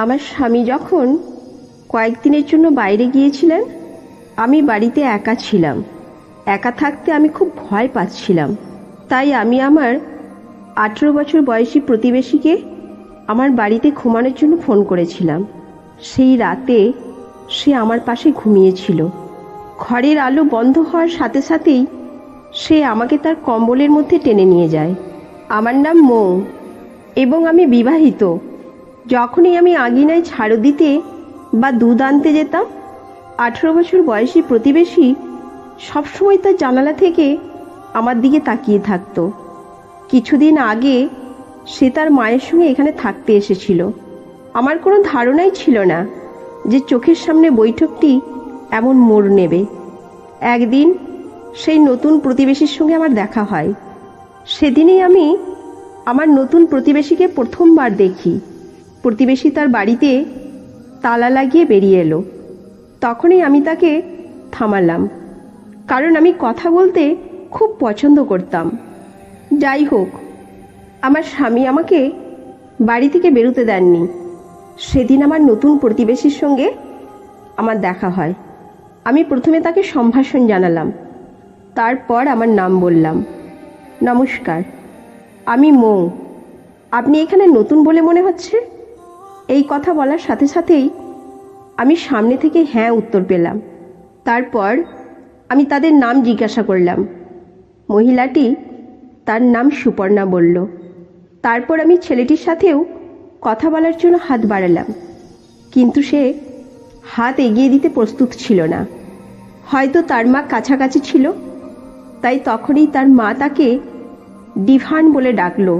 আমার স্বামী যখন কয়েকদিনের জন্য বাইরে গিয়েছিলেন, আমি বাড়িতে একা ছিলাম। একা থাকতে আমি খুব ভয় পাচ্ছিলাম। তাই আমি আমার 18 বছর বয়সী প্রতিবেশীকে আমার বাড়িতে ঘুমানোর জন্য ফোন করেছিলাম। সেই রাতে সে আমার পাশে ঘুমিয়েছিল। ঘরের আলো বন্ধ হওয়ার সাথে সাথেই সে আমাকে তার কম্বলের মধ্যে টেনে নিয়ে যায়। আমার নাম মৌ এবং আমি বিবাহিত। যখনই আমি আঙিনায় ঝাড়ু দিতে বা দুধ আনতে যেতাম, 18 বছর বয়সী প্রতিবেশী সবসময় তার জানালা থেকে আমার দিকে তাকিয়ে থাকতো। কিছুদিন আগে সে তার মায়ের সঙ্গে এখানে থাকতে এসেছিল। আমার কোনো ধারণাই ছিল না যে চোখের সামনে বৈঠকটি এমন মোড় নেবে। একদিন সেই নতুন প্রতিবেশীর সঙ্গে আমার দেখা হয়। সেদিনেই আমি আমার নতুন প্রতিবেশীকে প্রথমবার দেখি। প্রতিবেশী তার বাড়িতে তালা লাগিয়ে বেরিয়ে এলো। তখনই আমি তাকে থামালাম, কারণ আমি কথা বলতে খুব পছন্দ করতাম। যাই হোক, আমার স্বামী আমাকে বাড়ি থেকে বেরোতে দেননি। সেদিন আমার নতুন প্রতিবেশীর সঙ্গে আমার দেখা হয়। আমি প্রথমে তাকে সম্ভাষণ জানালাম, তারপর আমার নাম বললাম। নমস্কার, আমি মৌ। আপনি এখানে নতুন বলে মনে হচ্ছে। এই কথা বলার সাথে সাথেই আমি সামনে থেকে হ্যাঁ উত্তর পেলাম। তারপর আমি তাদের নাম জিজ্ঞাসা করলাম। মহিলাটি তার নাম সুপর্ণা বলল। তারপর আমি ছেলেটির সাথেও কথা বলার জন্য হাত বাড়ালাম, কিন্তু সে হাত এগিয়ে দিতে প্রস্তুত ছিল না। হয়তো তার মা কাছাকাছি ছিল, তাই তখনই তার মা তাকে ডিভান বলে ডাকলো।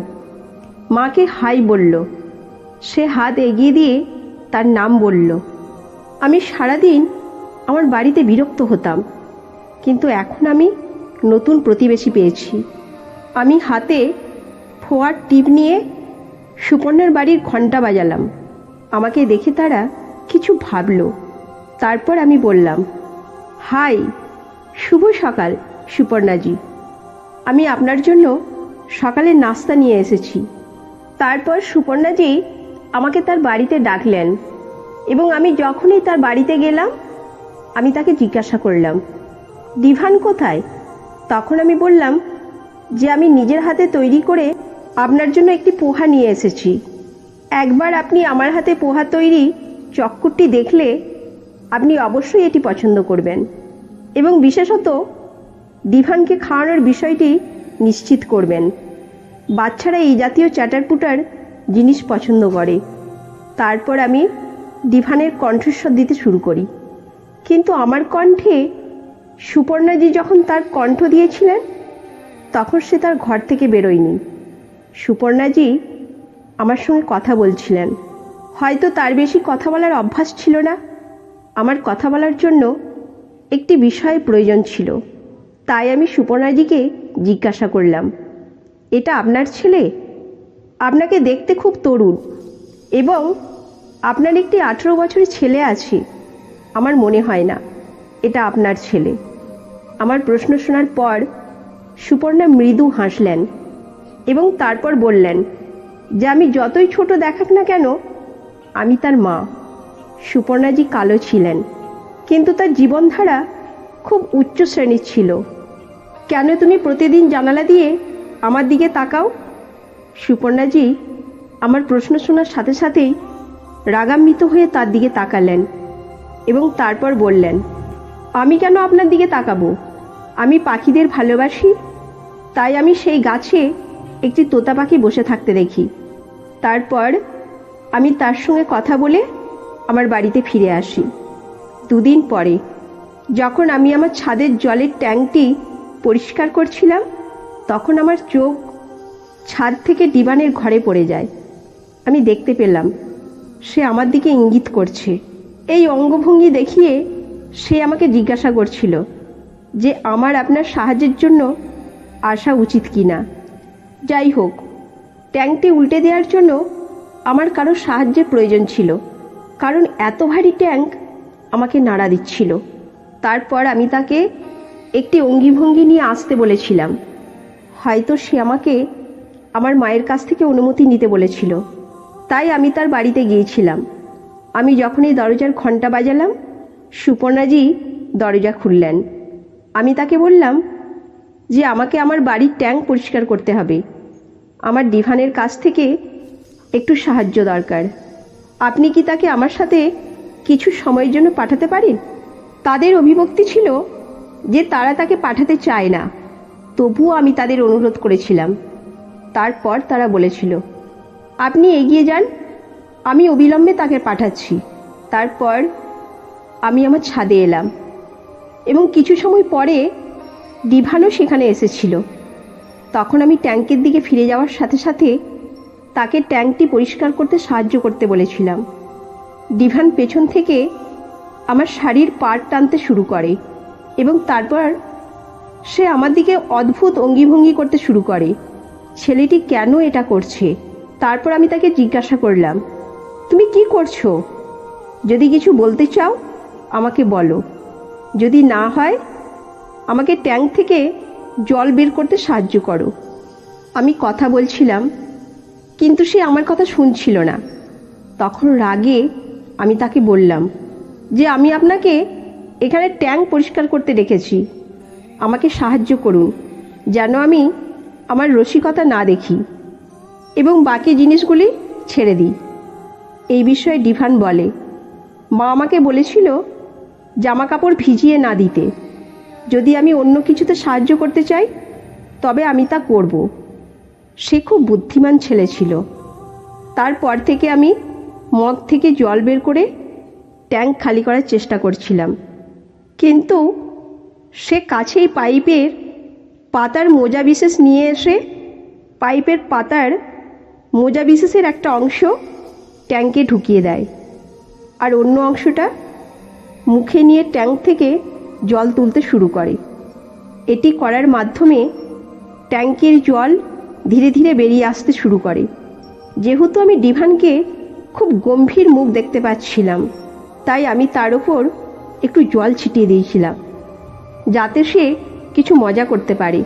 মাকে হাই বলল। সে হাত এগিয়ে দিয়ে তার নাম বলল। আমি সারাদিন আমার বাড়িতে বিরক্ত হতাম, কিন্তু এখন আমি নতুন প্রতিবেশী পেয়েছি। আমি হাতে ফোয়ার টিপ নিয়ে সুপর্ণার বাড়ির ঘন্টা বাজালাম। আমাকে দেখে তারা কিছু ভাবল। তারপর আমি বললাম, হাই, শুভ সকাল সুপর্ণাজি। আমি আপনার জন্য সকালে নাস্তা নিয়ে এসেছি। তারপর সুপর্ণাজি আমাকে তার বাড়িতে ডাকলেন এবং আমি যখনই তার বাড়িতে গেলাম, আমি তাকে জিজ্ঞাসা করলাম, ডিভান কোথায়? তখন আমি বললাম যে আমি নিজের হাতে তৈরি করে আপনার জন্য একটি পোহা নিয়ে এসেছি। একবার আপনি আমার হাতে পোহা তৈরি চক্করটি দেখলে আপনি অবশ্যই এটি পছন্দ করবেন এবং বিশেষত ডিভানকে খাওয়ানোর বিষয়টি নিশ্চিত করবেন। বাচ্চারা এই জাতীয় চ্যাটারপুটার জিনিস পছন্দ করে। তারপর আমি ডিভানের কণ্ঠস্বর দিতে শুরু করি, কিন্তু আমার কণ্ঠে সুপর্ণাজি যখন তার কণ্ঠ দিয়েছিলেন, তখন সে তার ঘর থেকে বেরোয়নি। সুপর্ণাজি আমার সঙ্গে কথা বলছিলেন। হয়তো তার বেশি কথা বলার অভ্যাস ছিল না। আমার কথা বলার জন্য একটি বিষয়ের প্রয়োজন ছিল, তাই আমি সুপর্ণাজিকে জিজ্ঞাসা করলাম, এটা আপনার ছেলে? আপনাকে দেখতে খুব তরুণ এবং আপনার একটি 18 বছরের ছেলে আছে। আমার মনে হয় না এটা আপনার ছেলে। আমার প্রশ্ন শোনার পর সুপর্ণা মৃদু হাসলেন এবং তারপর বললেন যে আমি যতই ছোট দেখাক না কেন, আমি তার মা। সুপর্ণাজি কালো ছিলেন, কিন্তু তার জীবনধারা খুব উচ্চ শ্রেণীর ছিল। কেন তুমি প্রতিদিন জানালা দিয়ে আমার দিকে তাকাও? সুপর্ণাজি আমার প্রশ্ন শোনার সাথে সাথেই রাগান্বিত হয়ে তার দিকে তাকালেন এবং তারপর বললেন, আমি কেন আপনার দিকে তাকাবো? আমি পাখিদের ভালোবাসি, তাই আমি সেই গাছে একটি তোতা পাখি বসে থাকতে দেখি। তারপর আমি তার সঙ্গে কথা বলে আমার বাড়িতে ফিরে আসি। 2 দিন পরে যখন আমি আমার ছাদের জলের ট্যাঙ্কটি পরিষ্কার করছিলাম, তখন আমার চোখ ছাদ থেকে ডিভানের ঘরে পড়ে যায়। আমি দেখতে পেলাম সে আমার দিকে ইঙ্গিত করছে। এই অঙ্গভঙ্গি দেখিয়ে সে আমাকে জিজ্ঞাসা করছিল যে আমার আপনার সাহায্যের জন্য আসা উচিত কিনা। যাই হোক, ট্যাঙ্কটি উল্টে দেওয়ার জন্য আমার কারো সাহায্যের প্রয়োজন ছিল, কারণ এত ভারী ট্যাঙ্ক আমাকে নাড়া দিচ্ছিল। তারপর আমি তাকে একটি অঙ্গিভঙ্গি নিয়ে আসতে বলেছিলাম। হয়তো সে আমাকে আমার মায়ের কাছ থেকে অনুমতি নিতে বলেছিল, তাই আমি তার বাড়িতে গিয়েছিলাম। আমি যখনই দরজার ঘণ্টা বাজালাম, সুপর্ণাজি দরজা খুললেন। আমি তাকে বললাম যে আমাকে আমার বাড়ির ট্যাঙ্ক পরিষ্কার করতে হবে। আমার ডিভানের কাছ থেকে একটু সাহায্য দরকার। আপনি কি তাকে আমার সাথে কিছু সময়ের জন্য পাঠাতে পারেন? তাদের অভিব্যক্তি ছিল যে তারা তাকে পাঠাতে চায় না, তবুও আমি তাদের অনুরোধ করেছিলাম। তারপর তারা বলেছিল, আপনি এগিয়ে যান, আমি অবিলম্বে তাকে পাঠাচ্ছি। তারপর আমি আমার ছাদে এলাম এবং কিছু সময় পরে ডিভানও সেখানে এসেছিল। তখন আমি ট্যাঙ্কের দিকে ফিরে যাওয়ার সাথে সাথে তাকে ট্যাঙ্কটি পরিষ্কার করতে সাহায্য করতে বলেছিলাম। ডিভান পেছন থেকে আমার শাড়ির পাড় টানতে শুরু করে এবং তারপর সে আমার দিকে অদ্ভুত অঙ্গিভঙ্গি করতে শুরু করে। ছেলেটি কেন এটা করছে? তারপর আমি তাকে জিজ্ঞাসা করলাম, তুমি কি করছো? যদি কিছু বলতে চাও আমাকে বলো, যদি না হয় আমাকে ট্যাঙ্ক থেকে জল বের করতে সাহায্য করো। আমি কথা বলছিলাম, কিন্তু সে আমার কথা শুনছিল না। তখন রাগে আমি তাকে বললাম যে আমি আপনাকে এখানে ট্যাঙ্ক পরিষ্কার করতে রেখেছি, আমাকে সাহায্য করুন যেন আমি আমার রসিকতা না দেখি এবং বাকি জিনিসগুলি ছেড়ে দিই। এই বিষয়ে ডিভান বলে, মা আমাকে বলেছিল জামা কাপড় ভিজিয়ে না দিতে। যদি আমি অন্য কিছুতে সাহায্য করতে চাই তবে আমি তা করব। সে খুব বুদ্ধিমান ছেলে ছিল। তারপর থেকে আমি মগ থেকে জল বের করে ট্যাঙ্ক খালি করার চেষ্টা করছিলাম, কিন্তু সে কাছেই পাইপের পাতার মোজা বিশেষ নিয়ে এসে পাইপের পাতার মোজা বিশেষের একটা অংশ ট্যাঙ্কে ঢুকিয়ে দেয় আর অন্য অংশটা মুখে নিয়ে ট্যাঙ্ক থেকে জল তুলতে শুরু করে। এটি করার মাধ্যমে ট্যাঙ্কের জল ধীরে ধীরে বেরিয়ে আসতে শুরু করে। যেহেতু আমি ডিভানকে খুব গম্ভীর মুখ দেখতে পাচ্ছিলাম, তাই আমি তার ওপর একটু জল ছিটিয়ে দিয়েছিলাম যাতে সে কিছু মজা করতে পারে।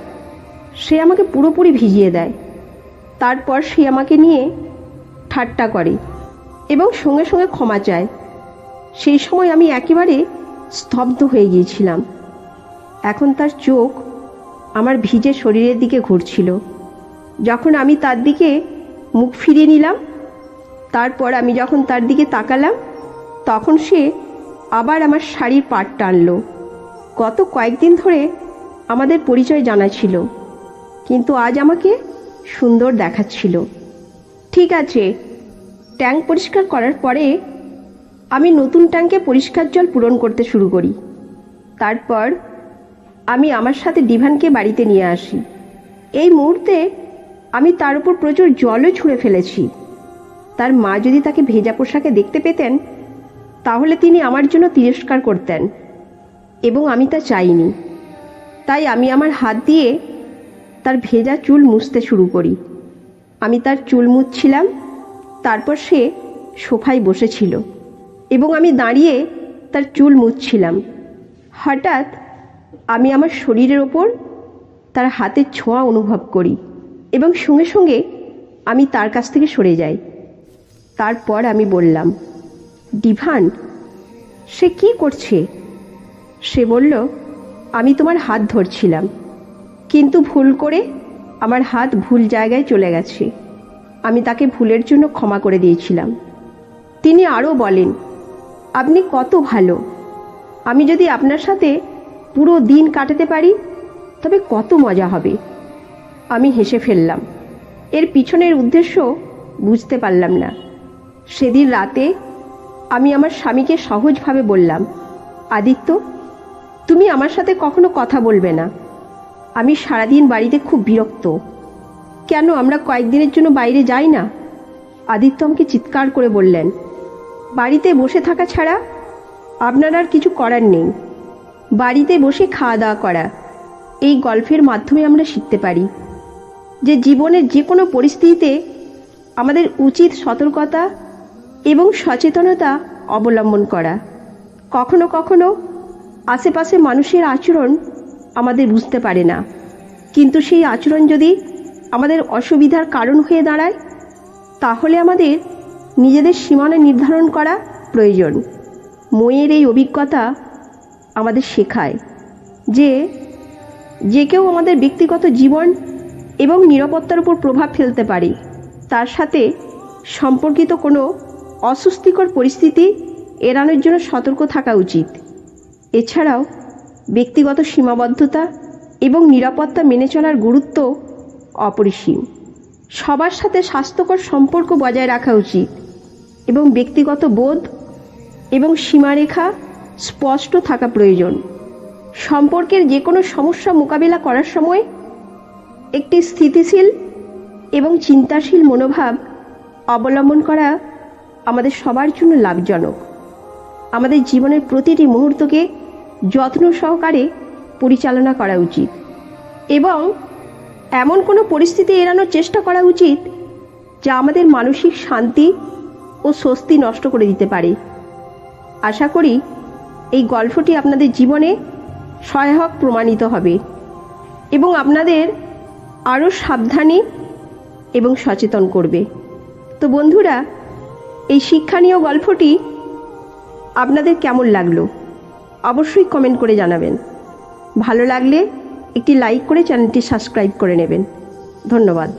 সে আমাকে পুরোপুরি ভিজিয়ে দেয়। তারপর সে আমাকে নিয়ে ঠাট্টা করে এবং সঙ্গে সঙ্গে ক্ষমা চায়। সেই সময় আমি একেবারে স্তব্ধ হয়ে গিয়েছিলাম। এখন তার চোখ আমার ভিজে শরীরের দিকে ঘুরছিল। যখন আমি তার দিকে মুখ ফিরিয়ে নিলাম, তারপর আমি যখন তার দিকে তাকালাম, তখন সে আবার আমার শাড়ির পাড় টানল। গত কয়েকদিন ধরে আমাদের পরিচয় জানা ছিল, কিন্তু আজ আমাকে সুন্দর দেখাচ্ছিল। ঠিক আছে, ট্যাঙ্ক পরিষ্কার করার পরে আমি নতুন ট্যাঙ্কে পরিষ্কার জল পূরণ করতে শুরু করি। তারপর আমি আমার সাথে ডিভানকে বাড়িতে নিয়ে আসি। এই মুহূর্তে আমি তার উপর প্রচুর জলও ছুঁড়ে ফেলেছি। তার মা যদি তাকে ভেজা পোশাকে দেখতে পেতেন তাহলে তিনি আমার জন্য তিরস্কার করতেন এবং আমি তা চাইনি। তাই আমি আমার হাত দিয়ে তার ভেজা চুল মুছতে শুরু করি। আমি তার চুল মুছছিলাম, তারপর সে সোফায় বসেছিল এবং আমি দাঁড়িয়ে তার চুল মুছছিলাম। হঠাৎ আমি আমার শরীরের ওপর তার হাতের ছোঁয়া অনুভব করি এবং সঙ্গে সঙ্গে আমি তার কাছ থেকে সরে যাই। তারপর আমি বললাম, ডিভান, সে কি করছে? সে বলল, আমি তোমার হাত ধরছিলাম, কিন্তু ভুল করে আমার হাত ভুল জায়গায় চলে গেছে। আমি তাকে ভুলের জন্য ক্ষমা করে দিয়েছিলাম। তিনি আরও বলেন, আপনি কত ভালো। আমি যদি আপনার সাথে পুরো দিন কাটাতে পারি তবে কত মজা হবে। আমি হেসে ফেললাম। এর পিছনের উদ্দেশ্য বুঝতে পারলাম না। সেদিন রাতে আমি আমার স্বামীকে সহজভাবে বললাম, আদিত্য, তুমি আমার সাথে কখনো কথা বলবে না। আমি সারাদিন বাড়িতে খুব বিরক্ত। কেন আমরা কয়েকদিনের জন্য বাইরে যাই না? আদিত্য আমাকে চিৎকার করে বললেন, বাড়িতে বসে থাকা ছাড়া আপনার আর কিছু করার নেই। বাড়িতে বসে খাওয়া দাওয়া করা, এই গল্পের মাধ্যমে আমরা শিখতে পারি যে জীবনের যে কোনো পরিস্থিতিতে আমাদের উচিত সতর্কতা এবং সচেতনতা অবলম্বন করা। কখনো কখনো আশেপাশে মানুষের আচরণ আমাদের বুঝতে পারে না, কিন্তু সেই আচরণ যদি আমাদের অসুবিধার কারণ হয়ে দাঁড়ায় তাহলে আমাদের নিজেদের সীমানা নির্ধারণ করা প্রয়োজন। মইয়ের এই অভিজ্ঞতা আমাদের শেখায় যে যে কেউ আমাদের ব্যক্তিগত জীবন এবং নিরাপত্তার উপর প্রভাব ফেলতে পারে। তার সাথে সম্পর্কিত কোনো অস্বস্তিকর পরিস্থিতি এড়ানোর জন্য সতর্ক থাকা উচিত। এছাড়াও ব্যক্তিগত সীমাবদ্ধতা এবং নিরাপত্তা মেনে চলার গুরুত্ব অপরিসীম। সবার সাথে স্বাস্থ্যকর সম্পর্ক বজায় রাখা উচিত এবং ব্যক্তিগত বোধ এবং সীমারেখা স্পষ্ট থাকা প্রয়োজন। সম্পর্কের যে কোনো সমস্যা মোকাবিলা করার সময় একটি স্থিতিশীল এবং চিন্তাশীল মনোভাব অবলম্বন করা আমাদের সবার জন্য লাভজনক। আমাদের জীবনের প্রতিটি মুহূর্তকে যত্ন সহকারে পরিচালনা করা উচিত এবং এমন কোনো পরিস্থিতি এড়ানোর চেষ্টা করা উচিত যা আমাদের মানসিক শান্তি ও স্বস্তি নষ্ট করে দিতে পারে। আশা করি এই গল্পটি আপনাদের জীবনে সহায়ক প্রমাণিত হবে এবং আপনাদের আরও সাবধানী এবং সচেতন করবে। তো বন্ধুরা, এই শিক্ষণীয় গল্পটি আপনাদের কেমন লাগলো অবশ্যই কমেন্ট করে জানাবেন। ভালো লাগলে একটি লাইক করে চ্যানেলটি সাবস্ক্রাইব করে নেবেন। ধন্যবাদ।